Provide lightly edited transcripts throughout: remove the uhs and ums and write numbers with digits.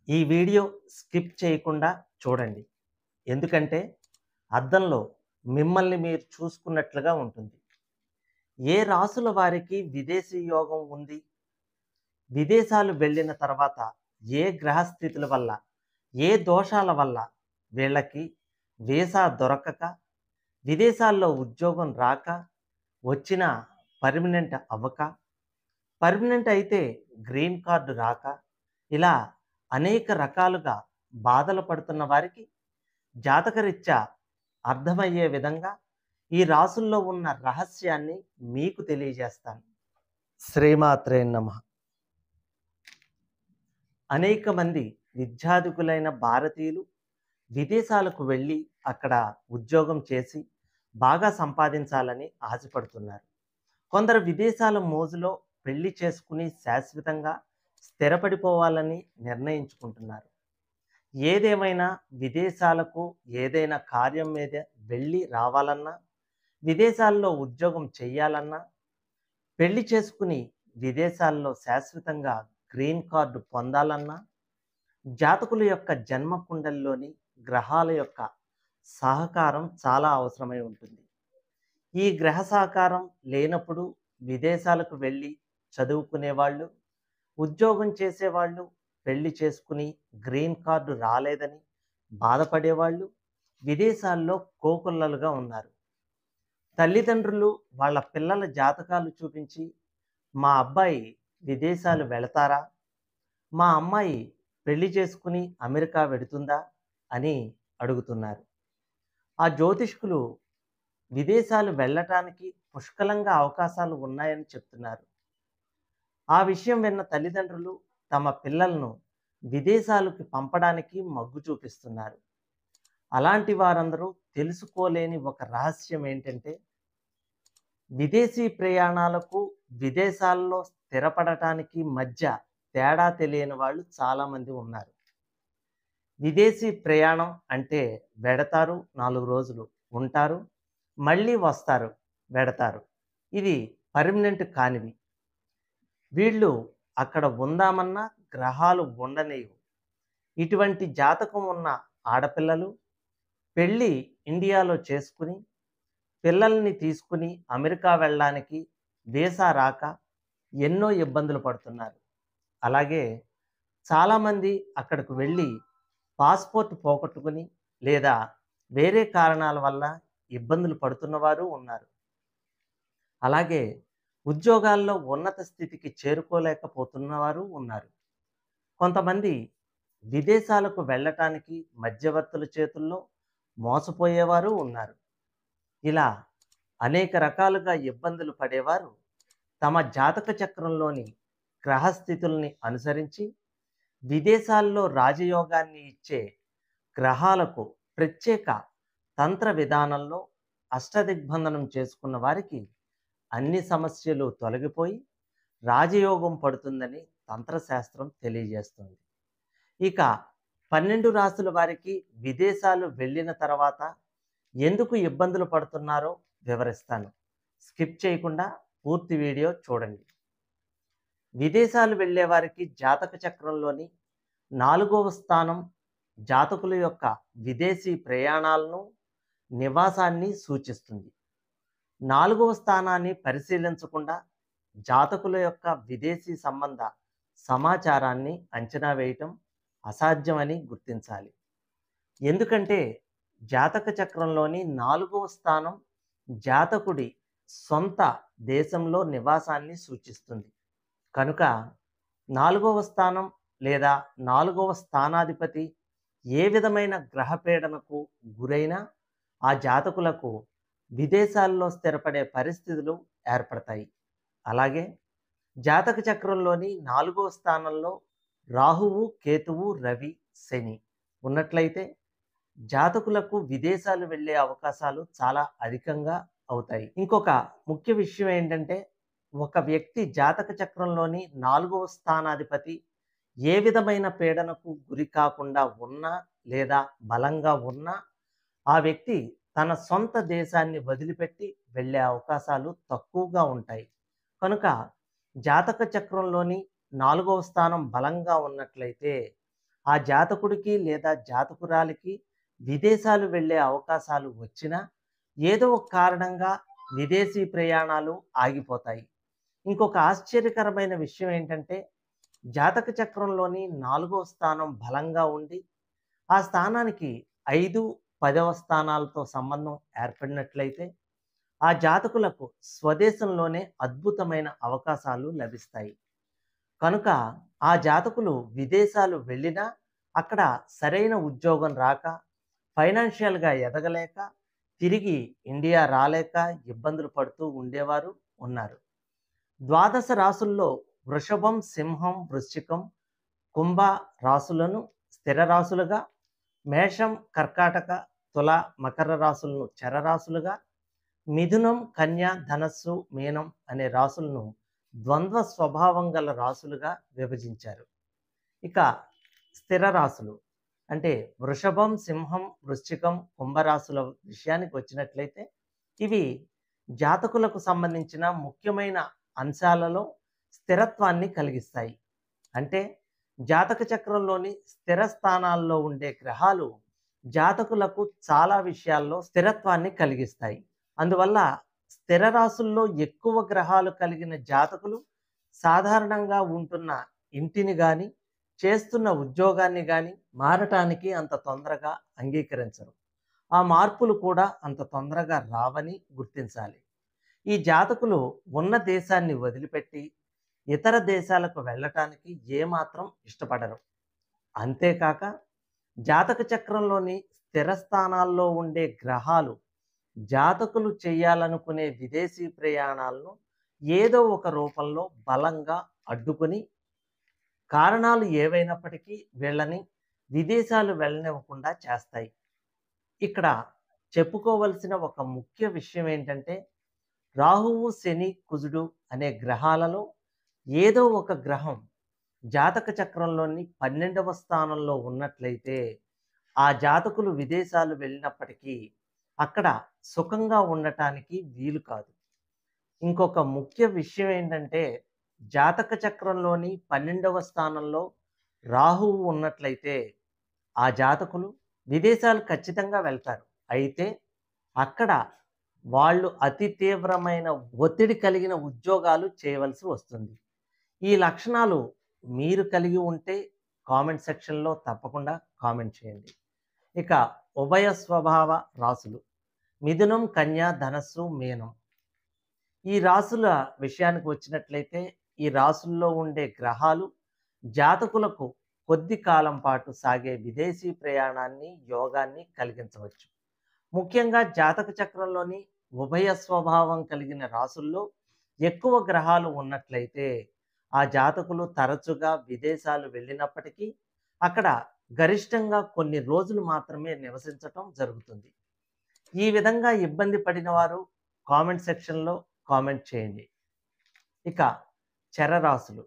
ఈ video skip చేయకుండా చూడండి. ఎందుకంటే అద్దంలో మిమ్మల్ని మీరు చూసుకున్నట్లుగా ఉంటుంది. ఏ రాసుల వారికి విదేశీ యోగం ఉంది? విదేశాలు వెళ్ళిన తర్వాత ఏ గ్రహస్థితుల వల్ల, ఏ దోషాల వల్ల వీళ్ళకి వీసా దొరకక, విదేశాల్లో ఉద్యోగం రాక, వచ్చిన పర్మనెంట్ అవ్వక, పర్మనెంట్ అయితే గ్రీన్ కార్డ్ రాక, ఇలా అనేక రకాలుగా బాధలు పడుతున్న వారికి జాతకరీత్యా అర్థమయ్యే విధంగా ఈ రాసుల్లో ఉన్న రహస్యాన్ని మీకు తెలియజేస్తాను. శ్రీమాత్రే నమః. అనేక మంది విద్యాధికులైన భారతీయులు విదేశాలకు వెళ్ళి అక్కడ ఉద్యోగం చేసి బాగా సంపాదించాలని ఆశపడుతున్నారు. కొందరు విదేశాల మోజులో పెళ్లి చేసుకుని శాశ్వతంగా స్థిరపడిపోవాలని నిర్ణయించుకుంటున్నారు. ఏదేమైనా విదేశాలకు ఏదైనా కార్యం మీద వెళ్ళి రావాలన్నా, విదేశాల్లో ఉద్యోగం చేయాలన్నా, పెళ్లి చేసుకుని విదేశాల్లో శాశ్వతంగా గ్రీన్ కార్డు పొందాలన్నా, జాతకుల యొక్క జన్మ కుండలిలోని గ్రహాల యొక్క సహకారం చాలా అవసరమై ఉంటుంది. ఈ గ్రహ సహకారం లేనప్పుడు విదేశాలకు వెళ్ళి చదువుకునేవాళ్ళు, ఉద్యోగం చేసేవాళ్ళు, పెళ్లి చేసుకుని గ్రీన్ కార్డు రాలేదని బాధపడేవాళ్ళు విదేశాల్లో కోకొల్లలుగా ఉన్నారు. తల్లిదండ్రులు వాళ్ళ పిల్లల జాతకాలు చూపించి, మా అబ్బాయి విదేశాలు వెళతారా? మా అమ్మాయి పెళ్లి చేసుకుని అమెరికా వెడుతుందా అని అడుగుతున్నారు. ఆ జ్యోతిష్కులు విదేశాలు వెళ్ళటానికి పుష్కలంగా అవకాశాలు ఉన్నాయని చెప్తున్నారు. ఆ విషయం విన్న తల్లిదండ్రులు తమ పిల్లలను విదేశాలకు పంపడానికి మగ్గు చూపిస్తున్నారు. అలాంటి వారందరూ తెలుసుకోలేని ఒక రహస్యం ఏంటంటే, విదేశీ ప్రయాణాలకు విదేశాల్లో స్థిరపడటానికి మధ్య తేడా తెలియని వాళ్ళు చాలామంది ఉన్నారు. విదేశీ ప్రయాణం అంటే వెడతారు, 4 రోజులు ఉంటారు, మళ్ళీ వస్తారు, వెడతారు. ఇది పర్మనెంట్ కానివి. వీళ్ళు అక్కడ ఉందామన్నా గ్రహాలు ఉండనివ్వు. ఇటువంటి జాతకం ఉన్న ఆడపిల్లలు పెళ్ళి ఇండియాలో చేసుకుని, పిల్లల్ని తీసుకుని అమెరికా వెళ్ళడానికి వీసా రాక ఎన్నో ఇబ్బందులు పడుతున్నారు. అలాగే చాలామంది అక్కడికి వెళ్ళి పాస్పోర్ట్ పోగొట్టుకుని లేదా వేరే కారణాల వల్ల ఇబ్బందులు పడుతున్నవారు ఉన్నారు. అలాగే ఉద్యోగాల్లో ఉన్నత స్థితికి చేరుకోలేకపోతున్నవారు ఉన్నారు. కొంతమంది విదేశాలకు వెళ్ళటానికి మధ్యవర్తుల చేతుల్లో మోసపోయేవారు ఉన్నారు. ఇలా అనేక రకాలుగా ఇబ్బందులు పడేవారు తమ జాతక చక్రంలోని గ్రహస్థితుల్ని అనుసరించి విదేశాల్లో రాజయోగాన్ని ఇచ్చే గ్రహాలకు ప్రత్యేక తంత్ర విధానంలో అష్టదిగ్బంధనం చేసుకున్న వారికి అన్ని సమస్యలు తొలగిపోయి రాజయోగం పడుతుందని తంత్రశాస్త్రం తెలియజేస్తుంది. ఇక 12 రాసుల వారికి విదేశాలు వెళ్ళిన తర్వాత ఎందుకు ఇబ్బందులు పడుతున్నారో వివరిస్తాను. స్కిప్ చేయకుండా పూర్తి వీడియో చూడండి. విదేశాలు వెళ్ళే వారికి జాతక చక్రంలోని 4వ స్థానం జాతకుల యొక్క విదేశీ ప్రయాణాలను, నివాసాన్ని సూచిస్తుంది. 4వ స్థానాన్ని పరిశీలించకుండా జాతకుల యొక్క విదేశీ సంబంధ సమాచారాన్ని అంచనా వేయటం అసాధ్యమని గుర్తించాలి. ఎందుకంటే జాతక చక్రంలోని 4వ స్థానం జాతకుడి సొంత దేశంలో నివాసాన్ని సూచిస్తుంది. కనుక 4వ స్థానం లేదా 4వ స్థానాధిపతి ఏ విధమైన గ్రహపీడనకు గురైనా ఆ జాతకులకు విదేశాల్లో స్థిరపడే పరిస్థితులు ఏర్పడతాయి. అలాగే జాతక చక్రంలోని 4వ స్థానంలో రాహువు, కేతువు, రవి, శని ఉన్నట్లయితే జాతకులకు విదేశాలు వెళ్ళే అవకాశాలు చాలా అధికంగా అవుతాయి. ఇంకొక ముఖ్య విషయం ఏంటంటే, ఒక వ్యక్తి జాతక చక్రంలోని 4వ స్థానాధిపతి ఏ విధమైన పీడనకు గురి కాకుండా ఉన్నా లేదా బలంగా ఉన్నా ఆ వ్యక్తి తన సొంత దేశాన్ని వదిలిపెట్టి వెళ్ళే అవకాశాలు తక్కువగా ఉంటాయి. కనుక జాతక చక్రంలోని 4వ స్థానం బలంగా ఉన్నట్లయితే ఆ జాతకుడికి లేదా జాతకురాలికి విదేశాలు వెళ్ళే అవకాశాలు వచ్చినా ఏదో ఒక కారణంగా విదేశీ ప్రయాణాలు ఆగిపోతాయి. ఇంకొక ఆశ్చర్యకరమైన విషయం ఏంటంటే జాతక చక్రంలోని 4వ స్థానం బలంగా ఉండి ఆ స్థానానికి 5, 10వ స్థానాలతో సంబంధం ఏర్పడినట్లయితే ఆ జాతకులకు స్వదేశంలోనే అద్భుతమైన అవకాశాలు లభిస్తాయి. కనుక ఆ జాతకులు విదేశాలు వెళ్ళినా అక్కడ సరైన ఉద్యోగం రాక, ఫైనాన్షియల్‌గా ఎదగలేక, తిరిగి ఇండియా రాలేక ఇబ్బందులు పడుతూ ఉండేవారు ఉన్నారు. ద్వాదశ రాసుల్లో వృషభం, సింహం, వృశ్చికం, కుంభ రాసులను స్థిర రాసులుగా, మేషం, కర్కాటక, తుల, మకర రాసులను చరరాశులుగా, మిథునం, కన్య, ధనస్సు, మీనం అనే రాసులను ద్వంద్వ స్వభావం గల రాసులుగా విభజించారు. ఇక స్థిర రాశులు అంటే వృషభం, సింహం, వృశ్చికం, కుంభరాశుల విషయానికి వచ్చినట్లయితే ఇవి జాతకులకు సంబంధించిన ముఖ్యమైన అంశాలలో స్థిరత్వాన్ని కలిగిస్తాయి. అంటే జాతక చక్రంలోని స్థిర స్థానాల్లో ఉండే గ్రహాలు జాతకులకు చాలా విషయాల్లో స్థిరత్వాన్ని కలిగిస్తాయి. అందువల్ల స్థిర రాశుల్లో ఎక్కువ గ్రహాలు కలిగిన జాతకులు సాధారణంగా ఉంటున్న ఇంటిని గాని, చేస్తున్న ఉద్యోగాన్ని గాని మారటానికి అంత తొందరగా అంగీకరించరు. ఆ మార్పులు కూడా అంత తొందరగా రావని గుర్తించాలి. ఈ జాతకులు ఉన్న దేశాన్ని వదిలిపెట్టి ఇతర దేశాలకు వెళ్ళటానికి ఏమాత్రం ఇష్టపడరు. అంతేకాక జాతక చక్రంలోని స్థిర స్థానాల్లో ఉండే గ్రహాలు జాతకులు చేయాలనుకునే విదేశీ ప్రయాణాలను ఏదో ఒక రూపంలో బలంగా అడ్డుకొని, కారణాలు ఏవైనప్పటికీ వీళ్ళని విదేశాలు వెళ్ళనివ్వకుండా చేస్తాయి. ఇక్కడ చెప్పుకోవలసిన ఒక ముఖ్య విషయం ఏంటంటే రాహువు, శని, కుజుడు అనే గ్రహాలలో ఏదో ఒక గ్రహం జాతక చక్రంలోని 12వ స్థానంలో ఉన్నట్లయితే ఆ జాతకులు విదేశాలు వెళ్ళినప్పటికీ అక్కడ సుఖంగా ఉండటానికి వీలు కాదు. ఇంకొక ముఖ్య విషయం ఏంటంటే జాతక చక్రంలోని 12వ స్థానంలో రాహువు ఉన్నట్లయితే ఆ జాతకులు విదేశాలు ఖచ్చితంగా వెళ్తారు. అయితే అక్కడ వాళ్ళు అతి తీవ్రమైన ఒత్తిడి కలిగిన ఉద్యోగాలు చేయవలసి వస్తుంది. ఈ లక్షణాలు మీరు కలిగి ఉంటే కామెంట్ సెక్షన్‌లో తప్పకుండా కామెంట్ చేయండి. ఇక ఉభయ స్వభావ రాశులు మిథునం, కన్య, ధనస్సు, మీనం. ఈ రాశుల విషయానికి వచ్చినట్లయితే ఈ రాశుల్లో ఉండే గ్రహాలు జాతకులకు కొద్ది కాలం పాటు సాగే విదేశీ ప్రయాణాన్ని, యోగాన్ని కలిగించవచ్చు. ముఖ్యంగా జాతక చక్రంలోని ఉభయ స్వభావం కలిగిన రాశుల్లో ఎక్కువ గ్రహాలు ఉన్నట్లయితే ఆ జాతకులు తరచుగా విదేశాలు వెళ్ళినప్పటికీ అక్కడ గరిష్టంగా కొన్ని రోజులు మాత్రమే నివసించటం జరుగుతుంది. ఈ విధంగా ఇబ్బంది పడిన వారు కామెంట్ సెక్షన్‌లో కామెంట్ చేయండి. ఇక చరరాశులు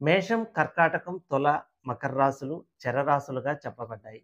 మేషం, కర్కాటకం, తుల, మకర రాశులు చరరాశులుగా చెప్పబడ్డాయి.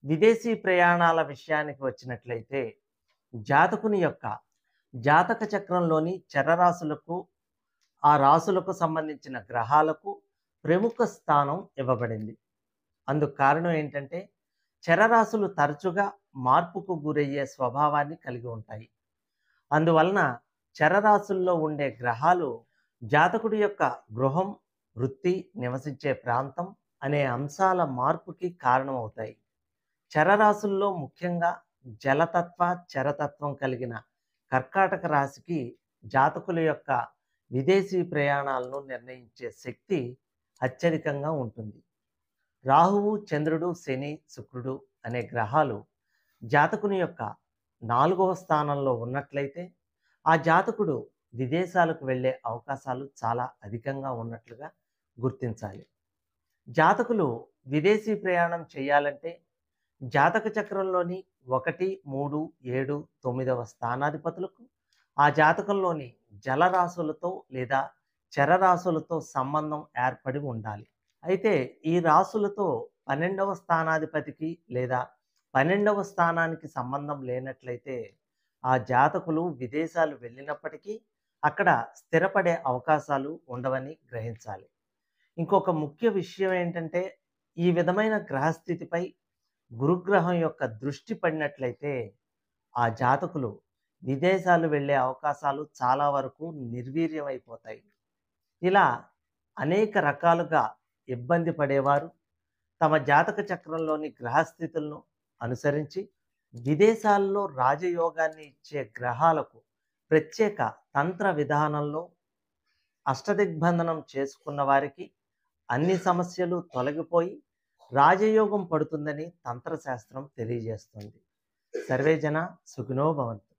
విదేశీ ప్రయాణాల విషయానికి వచ్చినట్లయితే జాతకుని యొక్క జాతక చక్రంలోని చరరాశులకు ఆ రాశులకు సంబంధించిన గ్రహాలకు ప్రముఖ స్థానం ఇవ్వబడింది. అందుకు కారణం ఏంటంటే చరరాశులు తరచుగా మార్పుకు గురయ్యే స్వభావాన్ని కలిగి ఉంటాయి. అందువలన చరరాశుల్లో ఉండే గ్రహాలు జాతకుడి యొక్క గృహం, వృత్తి, నివసించే ప్రాంతం అనే అంశాల మార్పుకి కారణమవుతాయి. చరరాశుల్లో ముఖ్యంగా జలతత్వ, చరతత్వం కలిగిన కర్కాటక రాశికి జాతకుల యొక్క విదేశీ ప్రయాణాలను నిర్ణయించే శక్తి అత్యధికంగా ఉంటుంది. రాహువు, చంద్రుడు, శని, శుక్రుడు అనే గ్రహాలు జాతకుని యొక్క 4వ స్థానంలో ఉన్నట్లయితే ఆ జాతకుడు విదేశాలకు వెళ్ళే అవకాశాలు చాలా అధికంగా ఉన్నట్లుగా గుర్తించాలి. జాతకులు విదేశీ ప్రయాణం చేయాలంటే జాతక చక్రంలోని 1, 3, 7, 9వ స్థానాధిపతులకు ఆ జాతకంలోని జలరాశులతో లేదా చరరాశులతో సంబంధం ఏర్పడి ఉండాలి. అయితే ఈ రాశులతో 12వ స్థానాధిపతికి లేదా 12వ స్థానానికి సంబంధం లేనట్లయితే ఆ జాతకులు విదేశాలు వెళ్ళినప్పటికీ అక్కడ స్థిరపడే అవకాశాలు ఉండవని గ్రహించాలి. ఇంకొక ముఖ్య విషయం ఏంటంటే ఈ విధమైన గ్రహస్థితిపై గురుగ్రహం యొక్క దృష్టి పడినట్లయితే ఆ జాతకులు విదేశాలు వెళ్ళే అవకాశాలు చాలా వరకు నిర్వీర్యమైపోతాయి. ఇలా అనేక రకాలుగా ఇబ్బంది పడేవారు తమ జాతక చక్రంలోని గ్రహస్థితులను అనుసరించి విదేశాల్లో రాజయోగాన్ని ఇచ్చే గ్రహాలకు ప్రత్యేక తంత్ర విధానంలో అష్టదిగ్బంధనం చేసుకున్న వారికి అన్ని సమస్యలు తొలగిపోయి రాజయోగం పడుతుందని తంత్రశాస్త్రం తెలియజేస్తుంది. సర్వే జన సుఖినో భవంతు.